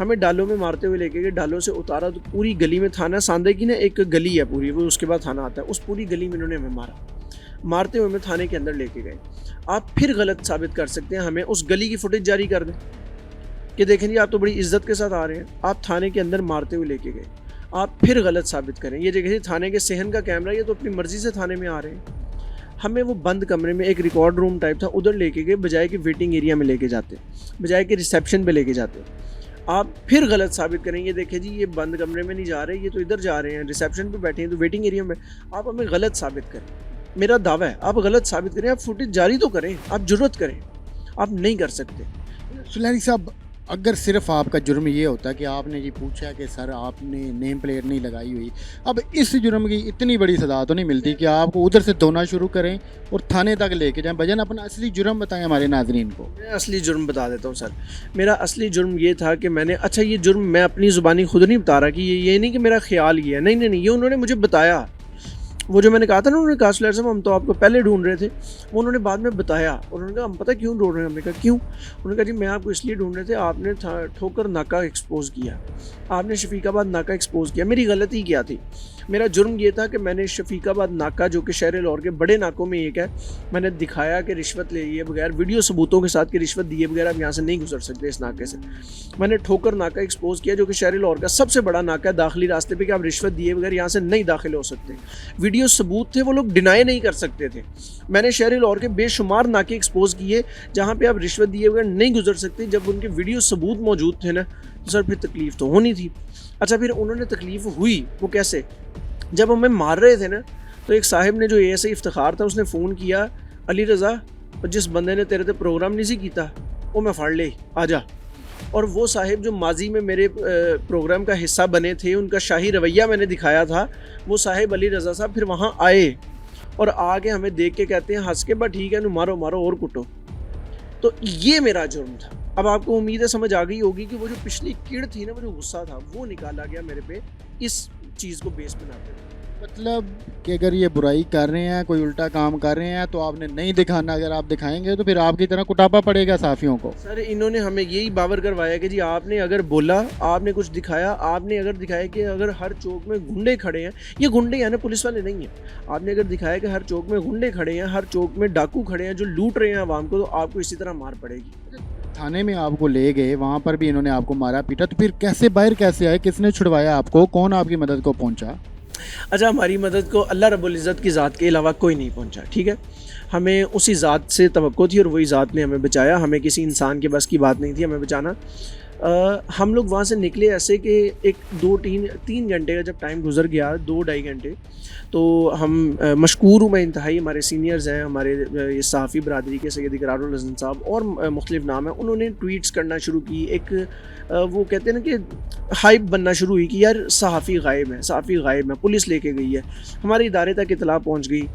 ہمیں ڈالوں میں مارتے ہوئے لے کے گئے, ڈالوں سے اتارا تو پوری گلی میں تھانہ ساندے کی نا ایک گلی ہے پوری, وہ اس کے بعد تھانہ آتا ہے, اس پوری گلی میں انہوں نے ہمیں مارا. مارتے ہوئے ہمیں تھانے کے اندر لے کے گئے. آپ پھر غلط ثابت کر سکتے ہیں, ہمیں اس گلی کی فوٹیج جاری کر دیں کہ دیکھیں جی آپ تو بڑی عزت کے ساتھ آ رہے ہیں, آپ تھانے کے اندر مارتے ہوئے لے کے گئے, آپ پھر غلط ثابت کریں. یہ دیکھیں تھانے کے صحن کا کیمرہ, یہ تو اپنی مرضی سے تھانے میں آ رہے ہیں. ہمیں وہ بند کمرے میں ایک ریکارڈ روم ٹائپ تھا, ادھر لے کے گئے, بجائے کہ ویٹنگ ایریا میں لے کے جاتے, بجائے کہ ریسیپشن پہ لے کے جاتے. آپ پھر غلط ثابت کریں, یہ دیکھیں جی یہ بند کمرے میں نہیں جا رہے, یہ تو ادھر جا رہے ہیں, ریسیپشن پہ بیٹھے ہیں, تو ویٹنگ ایریا میں. آپ ہمیں غلط ثابت کریں, میرا دعویٰ ہے آپ غلط ثابت کریں, آپ فوٹیج جاری تو کریں, آپ جرت کریں, آپ نہیں کر سکتے. سلیری صاحب, اگر صرف آپ کا جرم یہ ہوتا کہ آپ نے یہ پوچھا کہ سر آپ نے نیم پلیٹ نہیں لگائی ہوئی, اب اس جرم کی اتنی بڑی سزا تو نہیں ملتی کہ آپ کو ادھر سے دھونا شروع کریں اور تھانے تک لے کے جائیں. بجن اپنا اصلی جرم بتائیں ہمارے ناظرین کو. میں اصلی جرم بتا دیتا ہوں سر. میرا اصلی جرم یہ تھا کہ میں نے, اچھا یہ جرم میں اپنی زبانی خود نہیں بتا رہا کہ یہ نہیں کہ میرا خیال یہ ہے, نہیں, یہ انہوں نے مجھے بتایا. وہ جو میں نے کہا تھا نا, انہوں نے کہا سلیری صاحب ہم تو آپ کو پہلے ڈھونڈ رہے تھے, وہ انہوں نے بعد میں بتایا. انہوں نے کہا ہم پتہ کیوں ڈھونڈ رہے ہیں, ہم نے کہا کیوں, انہوں نے کہا جی میں آپ کو اس لیے ڈھونڈ رہے تھے, آپ نے ٹھوکر ناکہ ایکسپوز کیا, آپ نے شفیق آباد ناکہ ایکسپوز کیا. میری غلطی کیا تھی؟ میرا جرم یہ تھا کہ میں نے شفیق آباد ناکہ جو کہ شہر لاہور کے بڑے ناکوں میں ایک ہے, میں نے دکھایا کہ رشوت لے لیے بغیر, ویڈیو ثبوتوں کے ساتھ کہ رشوت دیے بغیر آپ یہاں سے نہیں گزر سکتے اس ناکے سے. میں نے ٹھوکر ناکہ ایکسپوز کیا جو کہ شہر لاہور کا سب سے بڑا ناکہ ہے داخلی راستے پہ, کہ آپ رشوت دیے بغیر یہاں سے نہیں داخل ہو سکتے. ویڈیو ثبوت تھے, وہ لوگ ڈینائی نہیں کر سکتے تھے. میں نے شہر لاہور کے بے شمار ناکے ایکسپوز کیے جہاں پہ آپ رشوت دیے بغیر نہیں گزر سکتے. جب ان کے ویڈیو ثبوت موجود تھے نا, تو سر پھر تکلیف تو ہونی تھی. اچھا پھر انہوں نے تکلیف ہوئی, وہ کیسے؟ جب ہمیں مار رہے تھے نا, تو ایک صاحب نے جو اے ایس آئی افتخار تھا, اس نے فون کیا, علی رضا جس بندے نے تیرے تے پروگرام نہیں سی کیتا وہ میں پھاڑ لے آ جا. اور وہ صاحب جو ماضی میں میرے پروگرام کا حصہ بنے تھے, ان کا شاہی رویہ میں نے دکھایا تھا, وہ صاحب علی رضا صاحب پھر وہاں آئے اور آ کے ہمیں دیکھ کے کہتے ہیں ہنس کے, بس ٹھیک ہے نو مارو اور کٹو. تو یہ میرا جرم تھا. اب آپ کو امید ہے سمجھ آ گئی ہوگی کہ وہ جو پچھلی کڑ تھی نا, وہ جو غصہ تھا, وہ نکالا گیا میرے پہ اس چیز کو بیس بناتے ہوئے. مطلب کہ اگر یہ برائی کر رہے ہیں, کوئی الٹا کام کر رہے ہیں, تو آپ نے نہیں دکھانا. اگر آپ دکھائیں گے تو پھر آپ کی طرح کٹاپا پڑے گا صحافیوں کو. سر انہوں نے ہمیں یہی باور کروایا کہ جی آپ نے اگر بولا, آپ نے کچھ دکھایا, آپ نے اگر دکھایا کہ اگر ہر چوک میں گنڈے کھڑے ہیں, یہ گنڈے ہیں نا, پولیس والے نہیں ہیں, آپ نے اگر دکھایا کہ ہر چوک میں گنڈے کھڑے ہیں, ہر چوک میں ڈاکو کھڑے ہیں جو لوٹ رہے ہیں عوام کو, تو آپ کو اسی طرح مار پڑے گی. تھانے میں آپ کو لے گئے, وہاں پر بھی انہوں نے آپ کو مارا پیٹا, تو پھر کیسے باہر کیسے آئے, کس نے چھڑوایا آپ کو, کون آپ کی مدد کو پہنچا؟ اچھا ہماری مدد کو اللہ رب العزت کی ذات کے علاوہ کوئی نہیں پہنچا, ٹھیک ہے. ہمیں اسی ذات سے توقع تھی اور وہی ذات نے ہمیں بچایا. ہمیں کسی انسان کے بس کی بات نہیں تھی ہمیں بچانا. ہم لوگ وہاں سے نکلے ایسے کہ ایک 2-3 گھنٹے کا جب ٹائم گزر گیا, 2-2.5 گھنٹے, تو ہم مشکور ہوں میں انتہائی, ہمارے سینئرز ہیں, ہمارے یہ صحافی برادری کے سید اقرار الحسن صاحب اور مختلف نام ہیں, انہوں نے ٹویٹس کرنا شروع کی. ایک وہ کہتے ہیں نا کہ ہائپ بننا شروع ہوئی کہ یار صحافی غائب ہے, پولیس لے کے گئی ہے, ہمارے ادارے تک اطلاع پہنچ گئی.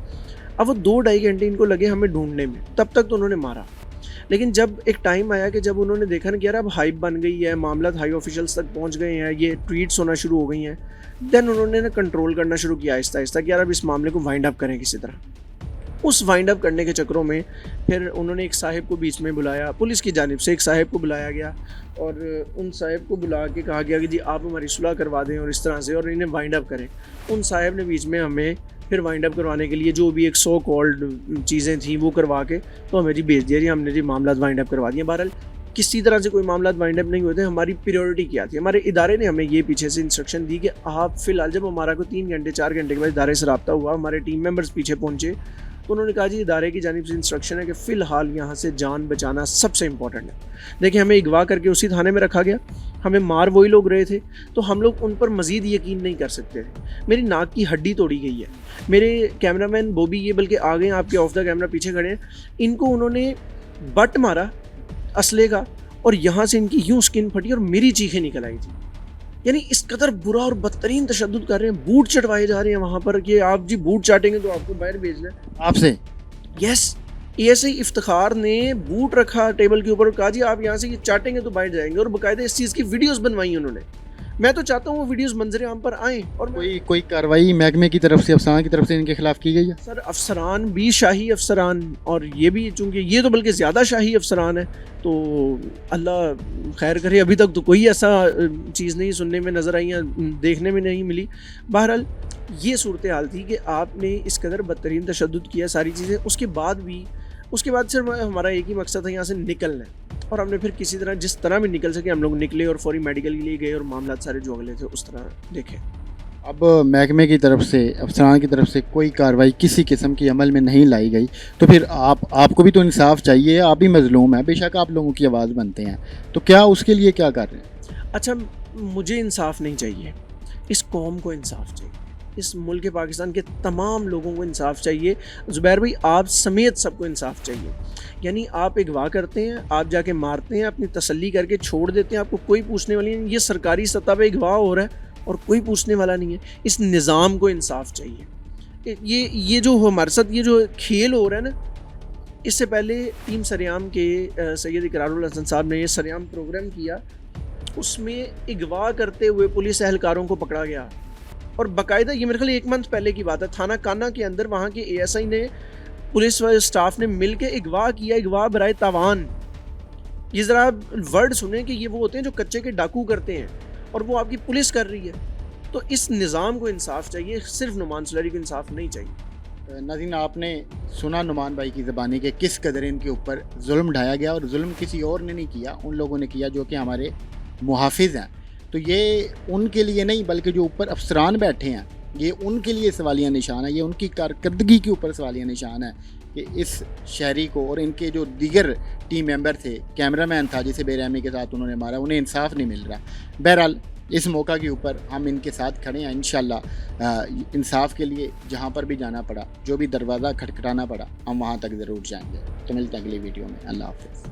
اب وہ 2-2.5 گھنٹے ان کو لگے ہمیں ڈھونڈنے میں, تب تک تو انہوں نے مارا. لیکن جب ایک ٹائم آیا کہ جب انہوں نے دیکھا نا کہ یار اب ہائپ بن گئی ہے, معاملات ہائی آفیشلس تک پہنچ گئے ہیں, یہ ٹویٹس ہونا شروع ہو گئی ہیں, دین انہوں نے نا کنٹرول کرنا شروع کیا آہستہ آہستہ کہ یار اب اس معاملے کو وائنڈ اپ کریں کسی طرح. اس وائنڈ اپ کرنے کے چکروں میں پھر انہوں نے ایک صاحب کو بیچ میں بلایا, پولیس کی جانب سے ایک صاحب کو بلایا گیا, اور ان صاحب کو بلا کے کہا گیا کہ جی آپ ہماری صلح کروا دیں اور اس طرح سے, اور انہیں وائنڈ اپ کریں. ان صاحب نے بیچ میں ہمیں پھر وائنڈ اپ کروانے کے لیے جو بھی ایک سو کالڈ چیزیں تھیں وہ کروا کے تو ہمیں جی بھیج دیا, جی ہم نے جی معاملات وائنڈ اپ کروا دیے. بہرحال کسی طرح سے کوئی معاملات وائنڈ اپ نہیں ہوئے تھے. ہماری پریورٹی کیا تھی, ہمارے ادارے نے ہمیں یہ پیچھے سے انسٹرکشن دی کہ آپ فی الحال, جب ہمارا کو 3 گھنٹے 4 گھنٹے کے بعد ادارے سے رابطہ ہوا, ہمارے ٹیم ممبرز پیچھے پہنچے, تو انہوں نے کہا جی ادارے کی جانب سے انسٹرکشن ہے کہ فی الحال یہاں سے جان بچانا سب سے امپورٹنٹ ہے. دیکھیں ہمیں اغوا کر کے اسی تھانے میں رکھا گیا, ہمیں مار وہی لوگ رہے تھے, تو ہم لوگ ان پر مزید یقین نہیں کر سکتے تھے. میری ناک کی ہڈی توڑی گئی ہے, میرے کیمرہ مین بوبی یہ بلکہ آ گئے ہیں آپ کے آف دا کیمرہ پیچھے کھڑے ہیں, ان کو انہوں نے بٹ مارا اسلحے کا, اور یہاں سے ان کی یوں سکن پھٹی اور میری چیخیں نکل آئی تھی. یعنی اس قدر برا اور بدترین تشدد کر رہے ہیں, بوٹ چٹوائے جا رہے ہیں وہاں پر کہ آپ جی بوٹ چاٹیں گے تو آپ کو باہر بھیجنا ہے آپ سے. یس, ایسے ہی افتخار نے بوٹ رکھا ٹیبل کے اوپر اور کہا جی آپ یہاں سے یہ چاٹیں گے تو باہر جائیں گے, اور باقاعدہ اس چیز کی ویڈیوز بنوائی انہوں نے. میں تو چاہتا ہوں وہ ویڈیوز منظر عام پر آئیں. اور کوئی کارروائی محکمے کی طرف سے افسران کی طرف سے ان کے خلاف کی گئی ہے؟ سر افسران بھی شاہی افسران اور یہ بھی چونکہ یہ تو بلکہ زیادہ شاہی افسران ہے تو اللہ خیر کرے. ابھی تک تو کوئی ایسا چیز نہیں سننے میں نظر آئی یا دیکھنے میں نہیں ملی. بہرحال یہ صورتحال تھی کہ آپ نے اس قدر بدترین تشدد کیا ساری چیزیں. اس کے بعد صرف ہمارا ایک ہی مقصد تھا یہاں سے نکلنا ہے اور ہم نے پھر کسی طرح جس طرح بھی نکل سکے ہم لوگ نکلے اور فوری میڈیکل کے لیے گئے اور معاملات سارے جو اگلے تھے اس طرح دیکھے. اب محکمے کی طرف سے افسران کی طرف سے کوئی کارروائی کسی قسم کی عمل میں نہیں لائی گئی تو پھر آپ کو بھی تو انصاف چاہیے. آپ بھی مظلوم ہیں, بے شک آپ لوگوں کی آواز بنتے ہیں, تو کیا اس کے لیے کیا کر رہے ہیں؟ اچھا مجھے انصاف نہیں چاہیے, اس قوم کو انصاف چاہیے, اس ملک پاکستان کے تمام لوگوں کو انصاف چاہیے. زبیر بھائی آپ سمیت سب کو انصاف چاہیے. یعنی آپ اغوا کرتے ہیں, آپ جا کے مارتے ہیں, اپنی تسلی کر کے چھوڑ دیتے ہیں, آپ کو کوئی پوچھنے والی نہیں. یہ سرکاری سطح پہ اغوا ہو رہا ہے اور کوئی پوچھنے والا نہیں ہے. اس نظام کو انصاف چاہیے. یہ جو ہمارے ساتھ یہ جو کھیل ہو رہا ہے نا, اس سے پہلے ٹیم سریام کے سید اقرار الحسن صاحب نے یہ سریام پروگرام کیا, اس میں اغوا کرتے ہوئے پولیس اہلکاروں کو پکڑا گیا اور باقاعدہ یہ میرے خیال 1 منتھ پہلے کی بات ہے, تھانہ کانا کے اندر وہاں کے اے ایس آئی نے پولیس اسٹاف نے مل کے اغوا کیا, اغوا برائے تاوان. یہ ذرا ورڈ سنیں کہ یہ وہ ہوتے ہیں جو کچے کے ڈاکو کرتے ہیں اور وہ آپ کی پولیس کر رہی ہے. تو اس نظام کو انصاف چاہیے, صرف نعمان سلیری کو انصاف نہیں چاہیے. ناظرین آپ نے سنا نعمان بھائی کی زبانی کہ کس قدر ان کے اوپر ظلم ڈھایا گیا, اور ظلم کسی اور نے نہیں کیا, ان لوگوں نے کیا جو کہ ہمارے محافظ ہیں. تو یہ ان کے لیے نہیں بلکہ جو اوپر افسران بیٹھے ہیں یہ ان کے لیے سوالیہ نشان ہے, یہ ان کی کارکردگی کے اوپر سوالیہ نشان ہے کہ اس شہری کو اور ان کے جو دیگر ٹیم ممبر تھے, کیمرہ مین تھا جسے بے رحمی کے ساتھ انہوں نے مارا, انہیں انصاف نہیں مل رہا. بہرحال اس موقع کے اوپر ہم ان کے ساتھ کھڑے ہیں. انشاءاللہ انصاف کے لیے جہاں پر بھی جانا پڑا, جو بھی دروازہ کھٹکھٹانا پڑا, ہم وہاں تک ضرور جائیں گے. تو ملتے ہیں اگلی ویڈیو میں. اللہ حافظ.